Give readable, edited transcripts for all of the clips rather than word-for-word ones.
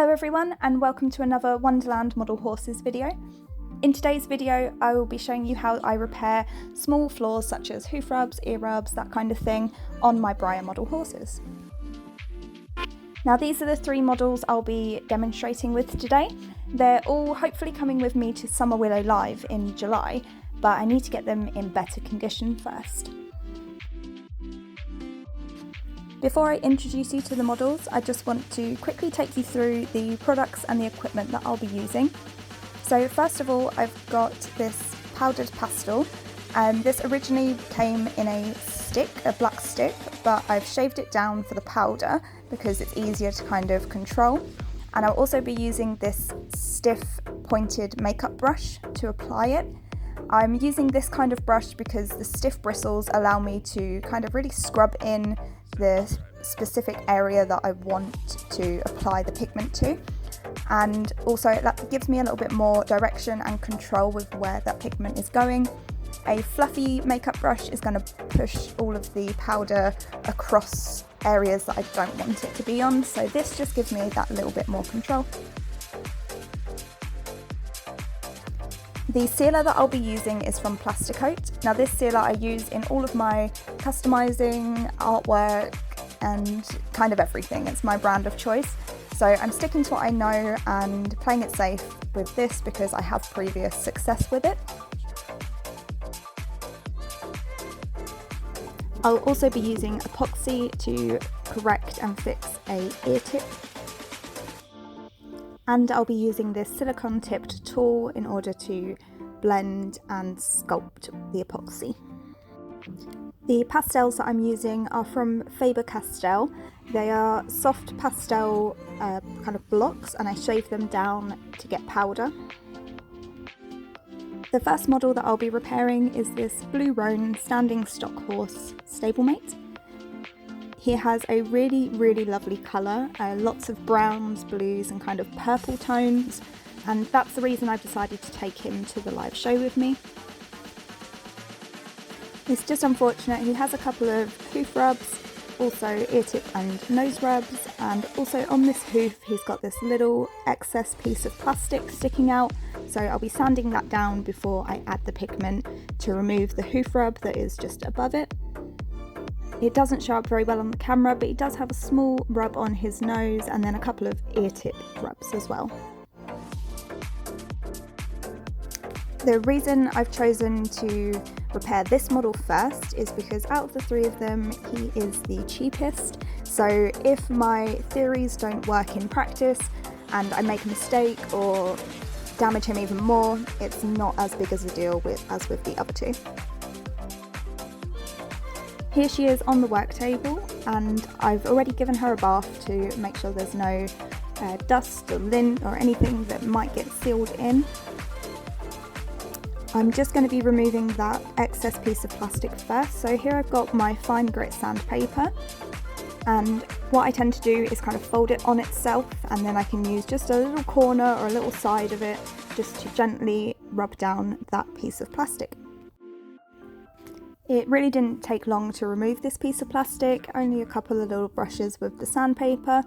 Hello everyone and welcome to another Wonderland Model Horses video. In today's video I will be showing you how I repair small flaws such as hoof rubs, ear rubs, that kind of thing on my Breyer model horses. Now these are the three models I'll be demonstrating with today. They're all hopefully coming with me to Summer Willow Live in July, but I need to get them in better condition first. Before I introduce you to the models, I just want to quickly take you through the products and the equipment that I'll be using. So first of all, I've got this powdered pastel. This originally came in a stick, a black stick, but I've shaved it down for the powder because it's easier to kind of control. And I'll also be using this stiff pointed makeup brush to apply it. I'm using this kind of brush because the stiff bristles allow me to kind of really scrub in the specific area that I want to apply the pigment to, and also that gives me a little bit more direction and control with where that pigment is going. A fluffy makeup brush is going to push all of the powder across areas that I don't want it to be on, so this just gives me that little bit more control. The sealer that I'll be using is from Plasticoat. Now this sealer I use in all of my customizing, artwork and kind of everything. It's my brand of choice. So I'm sticking to what I know and playing it safe with this because I have previous success with it. I'll also be using epoxy to correct and fix a ear tip. And I'll be using this silicone tipped tool in order to blend and sculpt the epoxy. The pastels that I'm using are from Faber-Castell. They are soft pastel kind of blocks, and I shave them down to get powder. The first model that I'll be repairing is this blue roan standing stockhorse stablemate. He has a really lovely colour, lots of browns, blues and kind of purple tones, and that's the reason I've decided to take him to the live show with me. It's just unfortunate he has a couple of hoof rubs, also ear tip and nose rubs, and also on this hoof he's got this little excess piece of plastic sticking out, so I'll be sanding that down before I add the pigment to remove the hoof rub that is just above it. It doesn't show up very well on the camera, but he does have a small rub on his nose and then a couple of ear tip rubs as well. The reason I've chosen to repair this model first is because out of the three of them, he is the cheapest. So if my theories don't work in practice and I make a mistake or damage him even more, it's not as big as a deal as with the other two. Here she is on the work table, and I've already given her a bath to make sure there's no dust or lint or anything that might get sealed in. I'm just going to be removing that excess piece of plastic first. So here I've got my fine grit sandpaper, and what I tend to do is kind of fold it on itself, and then I can use just a little corner or a little side of it just to gently rub down that piece of plastic. It really didn't take long to remove this piece of plastic, only a couple of little brushes with the sandpaper.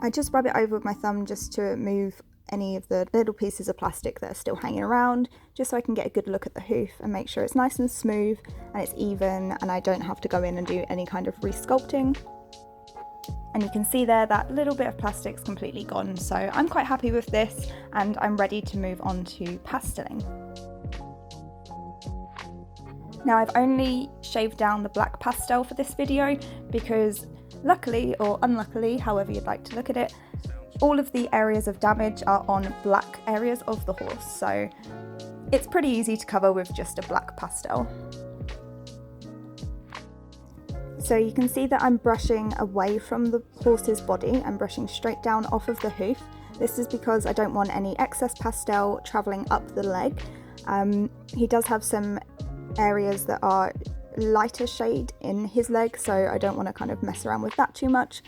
I just rub it over with my thumb just to remove any of the little pieces of plastic that are still hanging around, just so I can get a good look at the hoof and make sure it's nice and smooth and it's even and I don't have to go in and do any kind of re-sculpting. And you can see there that little bit of plastic's completely gone, so I'm quite happy with this and I'm ready to move on to pasteling. Now I've only shaved down the black pastel for this video because luckily, or unluckily, however you'd like to look at it, all of the areas of damage are on black areas of the horse, so it's pretty easy to cover with just a black pastel. So you can see that I'm brushing away from the horse's body. I'm brushing straight down off of the hoof. This is because I don't want any excess pastel travelling up the leg. He does have some areas that are lighter shade in his leg, so I don't want to kind of mess around with that too much.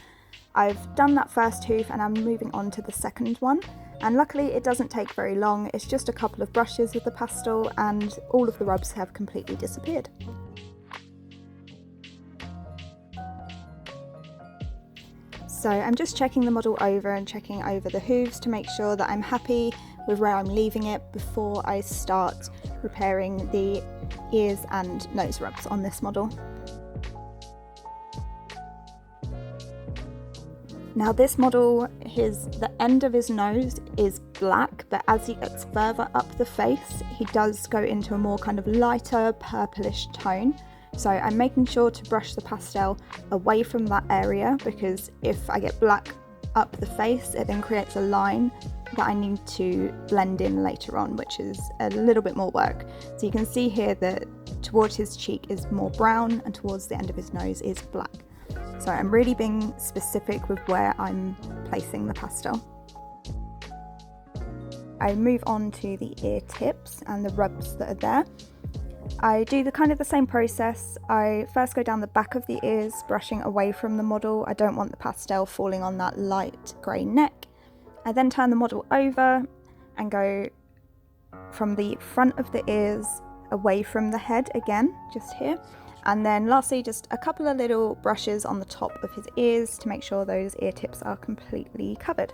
I've done that first hoof and I'm moving on to the second one, and luckily it doesn't take very long. It's just a couple of brushes with the pastel and all of the rubs have completely disappeared. So I'm just checking the model over and checking over the hooves to make sure that I'm happy with where I'm leaving it before I start repairing the ears and nose rubs on this model. Now this model, the end of his nose is black, but as he gets further up the face, he does go into a more kind of lighter purplish tone. So I'm making sure to brush the pastel away from that area, because if I get black up the face, it then creates a line that I need to blend in later on, which is a little bit more work. So you can see here that towards his cheek is more brown and towards the end of his nose is black. So I'm really being specific with where I'm placing the pastel. I move on to the ear tips and the rubs that are there. I do the same process. I first go down the back of the ears, brushing away from the model. I don't want the pastel falling on that light grey neck. I then turn the model over and go from the front of the ears away from the head again, just here. And then lastly, just a couple of little brushes on the top of his ears to make sure those ear tips are completely covered.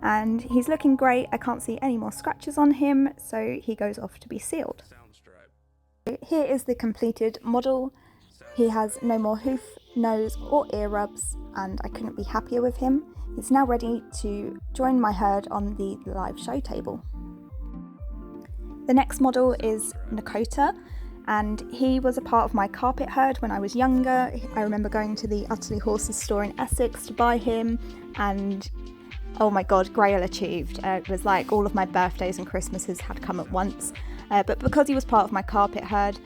And he's looking great. I can't see any more scratches on him, so he goes off to be sealed. Here is the completed model. He has no more hoof, nose or ear rubs, and I couldn't be happier with him. He's now ready to join my herd on the live show table. The next model is Nakota, and he was a part of my carpet herd when I was younger. I remember going to the Utterly Horses store in Essex to buy him, and oh my god, Grail achieved. It was like all of my birthdays and Christmases had come at once. But because he was part of my carpet herd,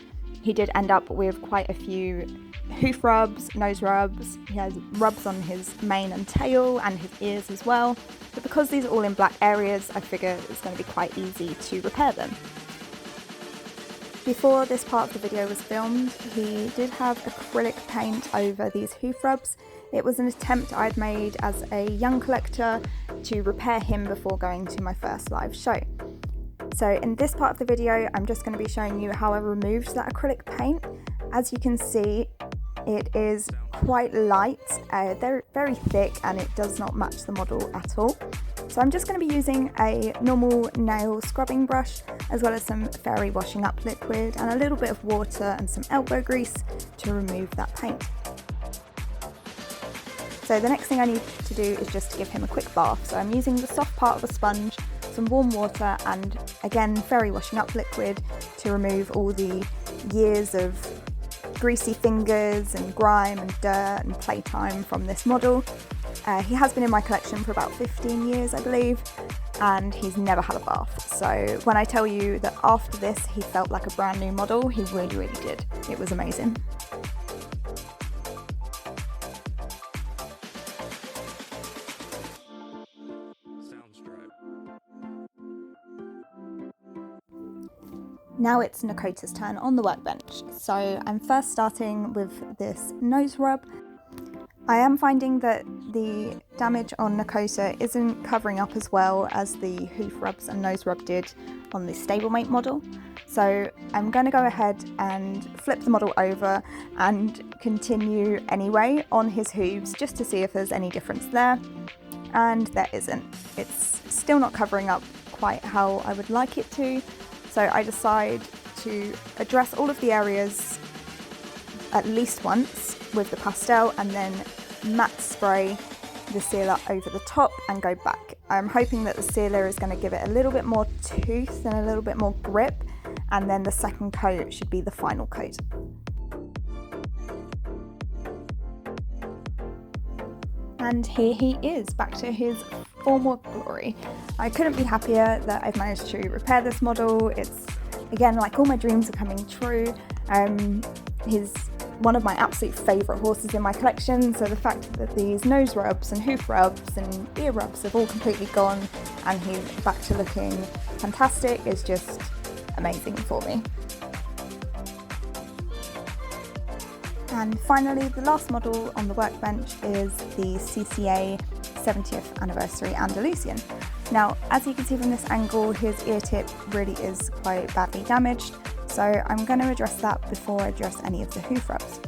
he did end up with quite a few hoof rubs, nose rubs. He has rubs on his mane and tail and his ears as well. But because these are all in black areas, I figure it's going to be quite easy to repair them. Before this part of the video was filmed, he did have acrylic paint over these hoof rubs. It was an attempt I'd made as a young collector to repair him before going to my first live show. So in this part of the video, I'm just going to be showing you how I removed that acrylic paint. As you can see, it is quite light, very thick, and it does not match the model at all. So I'm just going to be using a normal nail scrubbing brush, as well as some fairy washing up liquid and a little bit of water and some elbow grease to remove that paint. So the next thing I need to do is just to give him a quick bath. So I'm using the soft part of a sponge, some warm water, and again fairy washing up liquid to remove all the years of greasy fingers and grime and dirt and playtime from this model. He has been in my collection for about 15 years, I believe, and he's never had a bath. So when I tell you that after this he felt like a brand new model, he really did. It was amazing. Now it's Nakota's turn on the workbench. So I'm first starting with this nose rub. I am finding that the damage on Nakota isn't covering up as well as the hoof rubs and nose rub did on the stablemate model. So I'm going to go ahead and flip the model over and continue anyway on his hooves just to see if there's any difference there. And there isn't. It's still not covering up quite how I would like it to. So I decide to address all of the areas at least once with the pastel and then matte spray the sealer over the top and go back. I'm hoping that the sealer is going to give it a little bit more tooth and a little bit more grip, and then the second coat should be the final coat. And here he is, back to his former glory. I couldn't be happier that I've managed to repair this model. It's, again, like all my dreams are coming true. He's one of my absolute favourite horses in my collection, so the fact that these nose rubs and hoof rubs and ear rubs have all completely gone and he's back to looking fantastic is just amazing for me. And finally, the last model on the workbench is the CCA 70th Anniversary Andalusian. Now, as you can see from this angle, his ear tip really is quite badly damaged, so I'm going to address that before I address any of the hoof rubs.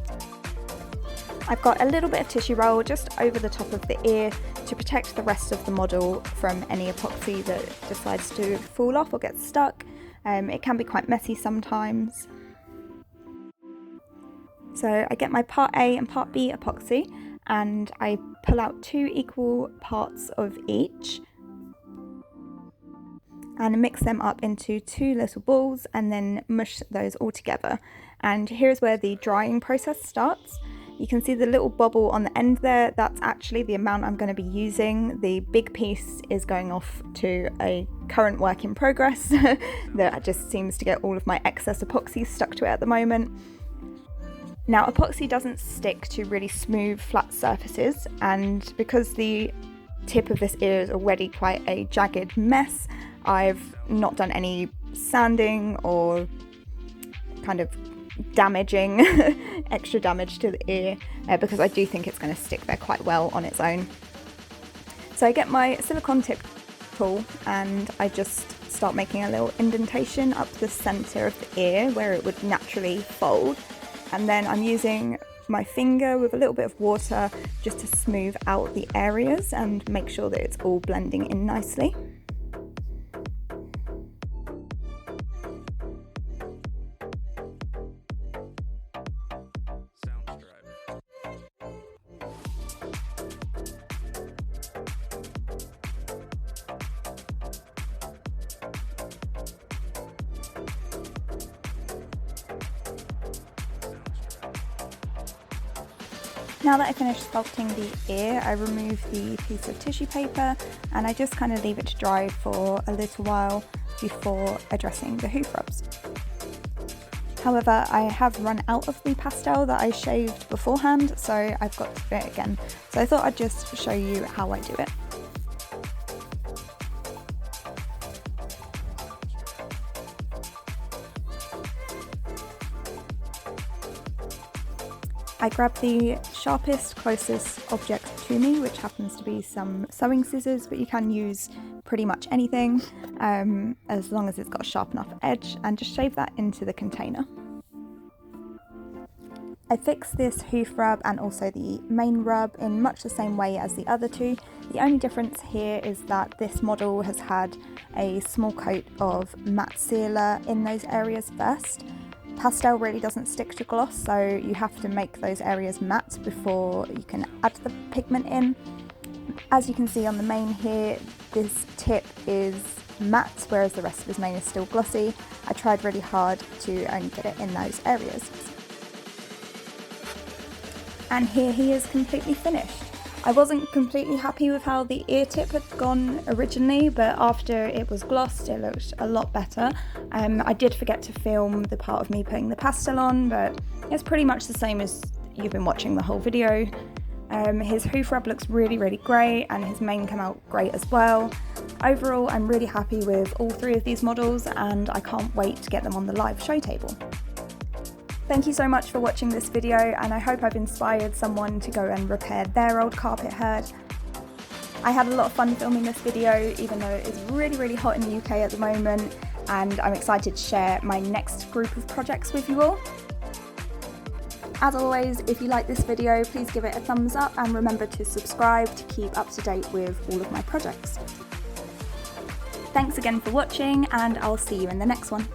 I've got a little bit of tissue roll just over the top of the ear to protect the rest of the model from any epoxy that decides to fall off or get stuck. It can be quite messy sometimes. So I get my part A and part B epoxy and I pull out 2 equal parts of each and mix them up into 2 little balls and then mush those all together. And here's where the drying process starts. You can see the little bubble on the end there, that's actually the amount I'm going to be using. The big piece is going off to a current work in progress that just seems to get all of my excess epoxy stuck to it at the moment. Now epoxy doesn't stick to really smooth flat surfaces, and because the tip of this ear is already quite a jagged mess, I've not done any sanding or kind of damaging extra damage to the ear because I do think it's going to stick there quite well on its own. So I get my silicone tip tool and I just start making a little indentation up the center of the ear where it would naturally fold, and then I'm using my finger with a little bit of water just to smooth out the areas and make sure that it's all blending in nicely. Now that I finished sculpting the ear, I remove the piece of tissue paper and I just kind of leave it to dry for a little while before addressing the hoof rubs. However, I have run out of the pastel that I shaved beforehand, so I've got to do it again. So I thought I'd just show you how I do it. I grab the sharpest, closest object to me, which happens to be some sewing scissors, but you can use pretty much anything as long as it's got a sharp enough edge, and just shave that into the container. I fix this hoof rub and also the main rub in much the same way as the other two. The only difference here is that this model has had a small coat of matte sealer in those areas first. Pastel really doesn't stick to gloss, so you have to make those areas matte before you can add the pigment in. As you can see on the mane here, this tip is matte, whereas the rest of his mane is still glossy. I tried really hard to only get it in those areas. And here he is completely finished. I wasn't completely happy with how the ear tip had gone originally, but after it was glossed it looked a lot better. I did forget to film the part of me putting the pastel on, but it's pretty much the same as you've been watching the whole video. His hoof rub looks really great, and his mane came out great as well. Overall, I'm really happy with all 3 of these models, and I can't wait to get them on the live show table. Thank you so much for watching this video, and I hope I've inspired someone to go and repair their old carpet herd. I had a lot of fun filming this video, even though it is really hot in the UK at the moment, and I'm excited to share my next group of projects with you all. As always, if you like this video, please give it a thumbs up and remember to subscribe to keep up to date with all of my projects. Thanks again for watching, and I'll see you in the next one.